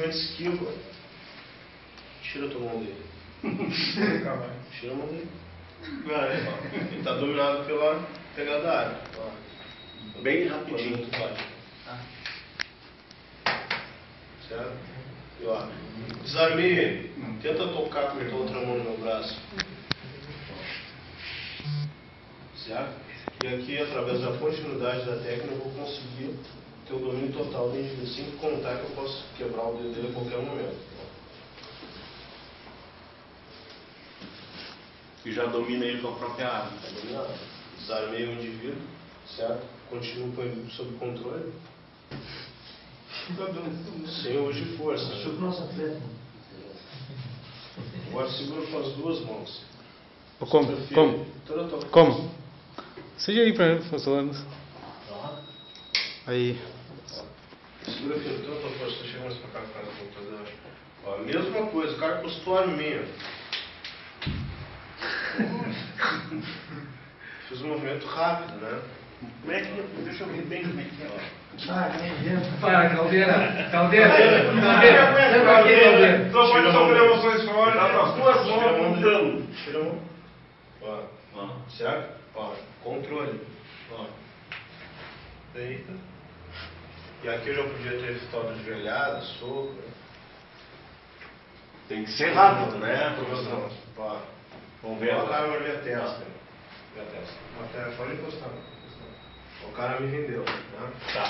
movimento esquiva. Tira a tua mão dele. Tira a mão dele. Ele está dominado pela pegada da área. Bem rapidinho. Certo? E ó, desarmei ele. Tenta tocar com a tua outra mão no meu braço. Certo? E aqui, através da continuidade da técnica, eu vou conseguir ter o domínio total do indivíduo. Assim que contar que eu posso quebrar o dedo dele a qualquer momento. E já domina ele com a própria arma. Tá dominado. Desarmei o indivíduo, certo? Continuo com ele sob controle. Sem uso de força. Agora segura com as duas mãos. Como? Seja aí pra mim, professor. Aí. Segura aqui, tanta força, deixa eu mais pra cá, cara, do computador. Ó, mesma coisa, o cara encostou a arminha. Fiz um movimento rápido, né? Como é que... Deixa eu ver bem como é que é. Para, caldeira. Não pode sofrer emoções fortes. Dá para as duas mãos montando. Tira a mão. Ó. Certo? Ó. Controle. Ó. Deita. E aqui eu já podia ter evitado de joelhada, soco. Né? Tem que ser rápido, né? Ó. Vamos ver. O cara vai ver a testa. Pode encostar. O cara me rendeu. Né? Tá.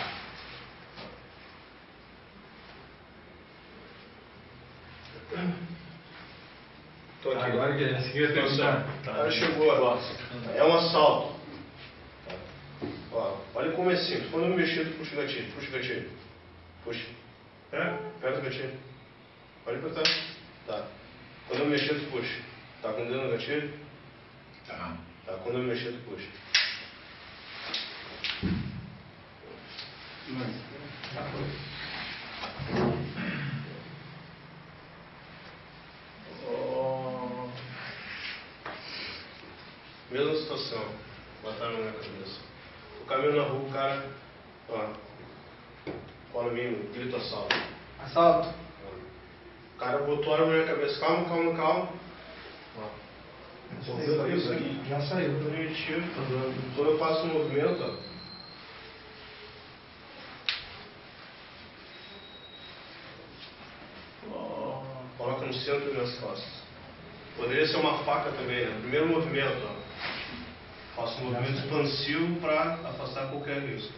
Tô aqui. Agora que a seguinte pergunta. O cara chegou. É um assalto. Ó, olha como é simples. Quando eu mexer, tu puxa o gatilho. Puxa. Aperta o gatilho. Pode apertar. Tá. Quando eu mexer, tu puxa. Tá com o dedo no gatilho? Tá. Quando eu mexer, tu puxa. Mesma situação. Botar a mão na cabeça. O caminho na rua, o cara. Ó. Mim, grita assalto. Assalto. O cara botou a arma na minha cabeça. Calma. Ó. Isso aqui. Já saiu. Quando eu faço um movimento, ó. Coloca no centro das minhas costas. Poderia ser uma faca também, né? Primeiro movimento, ó. Faço um movimento expansivo para afastar qualquer risco.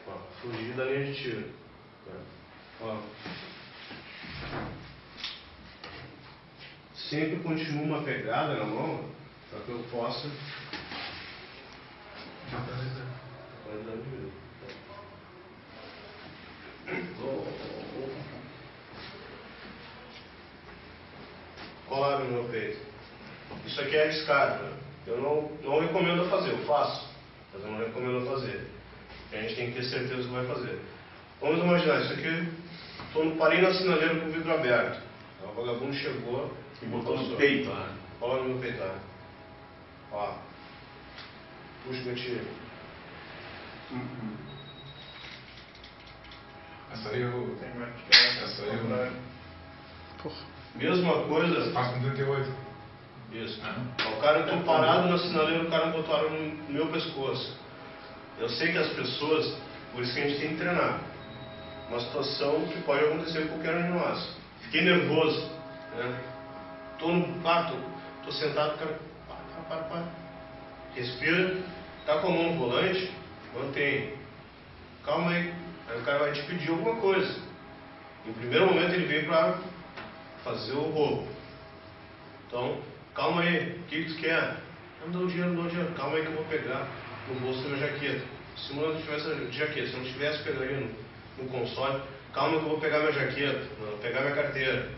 Ó, fugir da linha de tiro. Ó. Sempre continuo uma pegada na mão para que eu possa qualidade de vida. Colar no meu peito. Isso aqui é arriscado, né? Eu não recomendo fazer, eu faço, mas eu não recomendo fazer. A gente tem que ter certeza que vai fazer. Vamos imaginar, isso aqui, parei na sinaleira com o vidro aberto. O vagabundo chegou e botou no peito. Cola no meu peito. Ó. Puxa o gatilho. Essa aí eu... Mesma coisa. Faz com 38. Isso. O cara, eu tô parado na sinaleira, o cara botou a arma no meu pescoço. Eu sei que as pessoas, por isso que a gente tem que treinar. Uma situação que pode acontecer com qualquer um de nós. Fiquei nervoso, né? Tô no quarto, tô sentado, o cara. Para. Respira, tá com a mão no volante, mantém. Calma aí. Aí o cara vai te pedir alguma coisa. No primeiro momento ele veio para fazer o roubo. Então, calma aí, o que tu quer? Não dá o dinheiro. Calma aí que eu vou pegar no bolso da minha jaqueta. Simulando que tivesse a jaqueta, se eu não tivesse, pegaria no console. Calma que eu vou pegar minha jaqueta, vou pegar minha carteira.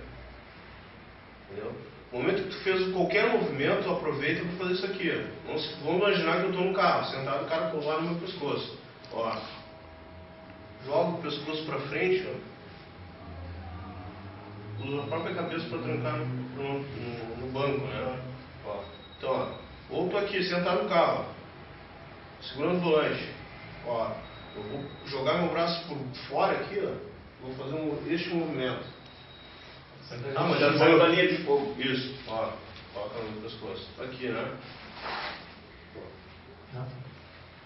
Entendeu? No momento que tu fez qualquer movimento, aproveita para fazer isso aqui. Vamos imaginar que eu estou no carro, sentado, o cara colado no meu pescoço. Ó. Joga o pescoço para frente, ó. Usa a própria cabeça para trancar no banco, né? Ó. Então, ó. Ou tô aqui, sentado no carro, segurando o volante. Ó. Eu vou jogar meu braço por fora aqui, ó. Vou fazer este movimento. Ah, mas já saiu da linha de fogo. Isso, ó. Coloca no pescoço. Aqui, né?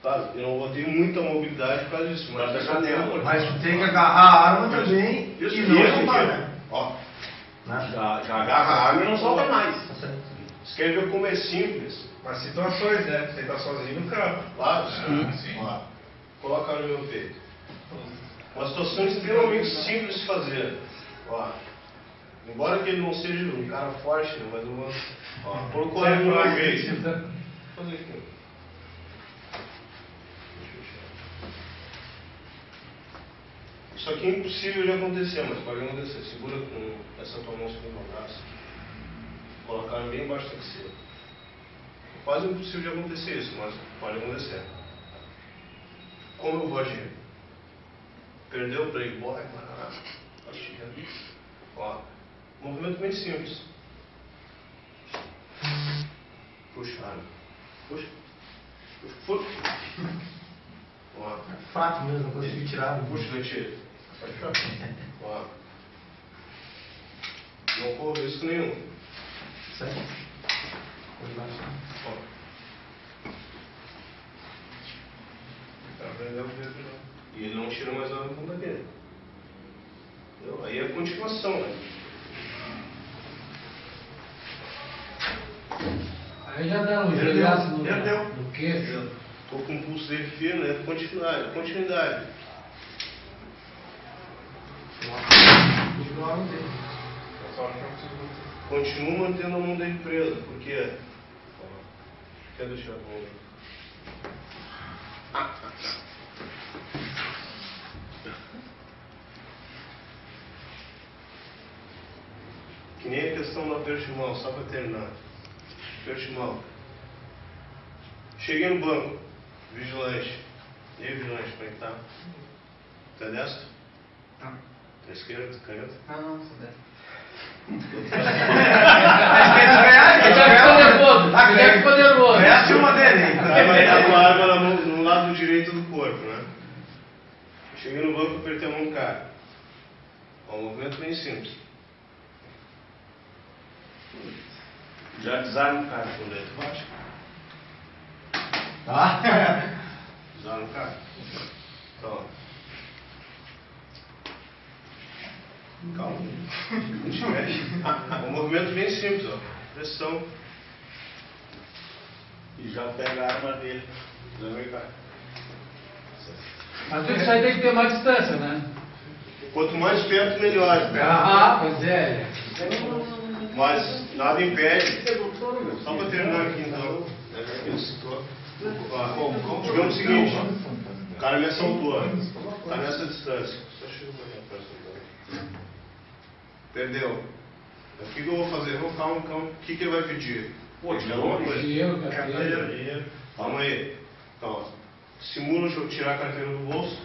Tá, eu não vou ter muita mobilidade por causa disso, mas Da janela. Mas tu tem que agarrar a arma também Isso, e não isso soltar, aqui, né? ó. Já agarra a arma e não solta mais. Você quer ver como é simples? Mas situações, né? Você tá sozinho no carro. Claro, Sim. ó. Coloca no meu peito. Uma situação extremamente simples de fazer. Ó. Embora que ele não seja um cara forte, né? Mas uma. Ó, colocou no meu peito. Fazer aqui. Isso aqui é impossível de acontecer, mas pode acontecer. Segura com essa tua mão sobre o meu braço. Colocar bem embaixo da axila. É quase impossível de acontecer isso, mas pode acontecer. Como eu vou agir? Perdeu o playboy, ó, movimento bem simples. Puxar. Puxa. Puxa. Ó. É fraco mesmo, não consegui tirar. Puxa, retira. Ó. Não corre risco nenhum. Certo? Ó. Tá aprendendo a ver, e ele não tira mais nada da ponta dele. Entendeu? Aí é a continuação, né? Aí já deram um joelhaço Deu. no queixo. Estou com o pulso dele firme, é continuidade. Continuaram dele. Continuo mantendo a mão dele presa, porque. Quer deixar a mão? Que nem a questão do aperto de mão, só para terminar. Aperto de mão. Cheguei no banco, vigilante. E aí, vigilante, como é que tá? Tá destro? Tá. Tá esquerdo, canhoto? Ah, não, sou dessa. Essa é uma dele. Aí vai estar com a arma no lado direito do corpo, né? Cheguei no banco, apertei a mão do cara. É um movimento bem simples. Já desarma o cara. Quando ele baixa, Tá? desarma o cara. Então, calma. Não te mexe. É um movimento bem simples, ó. Pressão. E já pega a arma dele. Desarma o cara. Mas isso aí tem que ter mais distância, né? Quanto mais perto, melhor. Ah, pois é. Mas nada impede. Só para terminar aqui então. Digamos o seguinte, o cara me assaltou, está nessa distância. Só chega para cá. Perdeu. O que eu vou fazer? Calma. O que ele vai pedir? Pô, te dá alguma coisa. Dinheiro. Calma aí. Então, simula eu tirar a carteira do bolso.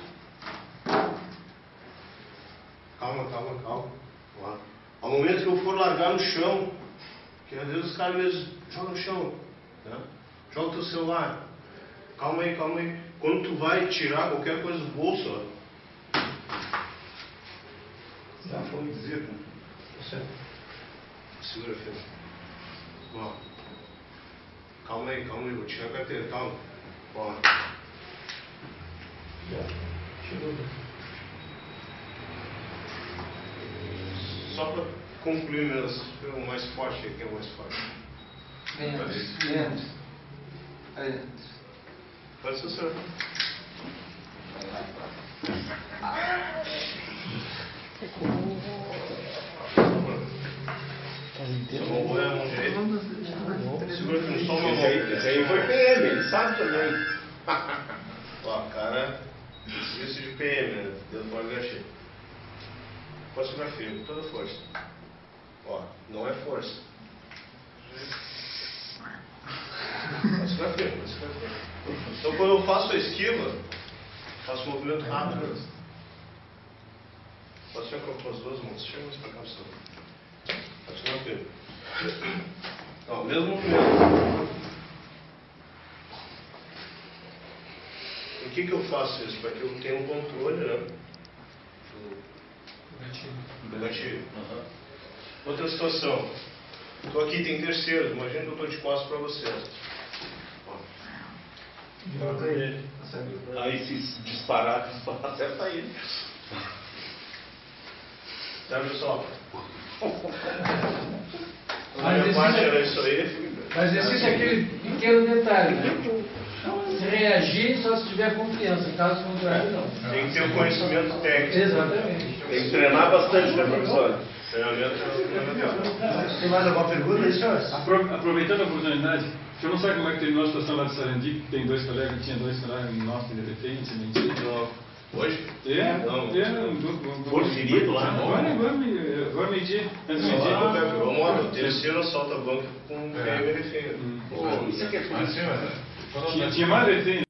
Calma. Lá. Ao momento que eu for largar no chão, que às vezes os caras mesmo jogam no chão, né? Joga o teu celular. Calma aí. Quando tu vai tirar qualquer coisa do bolso, ó. Já foi dizer, né? Segura, filho. Ó. Calma aí, vou tirar a carteira, calma. Ó. Só para concluir mesmo, o mais forte aqui é o mais forte. Menos. Pode ser o senhor. Só não vou a mão direita. Segura aqui no sol, uma mão. Esse aí foi PM, ele sabe também. Ó, cara, isso de PM, né? Dentro do agachê. Pode segurar firme, toda força. Ó, não é força. Pode segurar firme. Então quando eu faço a esquiva, faço um movimento rápido. Pode segurar com as duas mãos. Chega mais pra cá, pessoal. Pode segurar firme. Ó, mesmo movimento. que eu faço isso? Para que eu tenha um controle, né? Do gatilho. Outra situação. Estou aqui, tem terceiros. Imagina que eu estou de costas para você. Aí se disparar, acerta ele. Tá, pessoal? A Mas minha esse parte é- era isso aí. Mas existe aquele pequeno detalhe, né? Reagir só se tiver confiança, caso contrário, não. Tem que ter o conhecimento técnico. Exatamente. Tem que treinar bastante, né, professor? Treinamento é fundamental. Tem mais alguma pergunta aí, senhor? Aproveitando a oportunidade, o senhor não sabe como é que terminou a situação lá de Sarandi, que tem dois colegas, tinha dois colegas nossos de defesa, mentira. Hoje? Foram feridos lá? Agora meio-dia, antes do meio-dia. Vamos lá, o terceiro assalta banco com PM refém. Isso aqui é polícia. Tinha mais refém.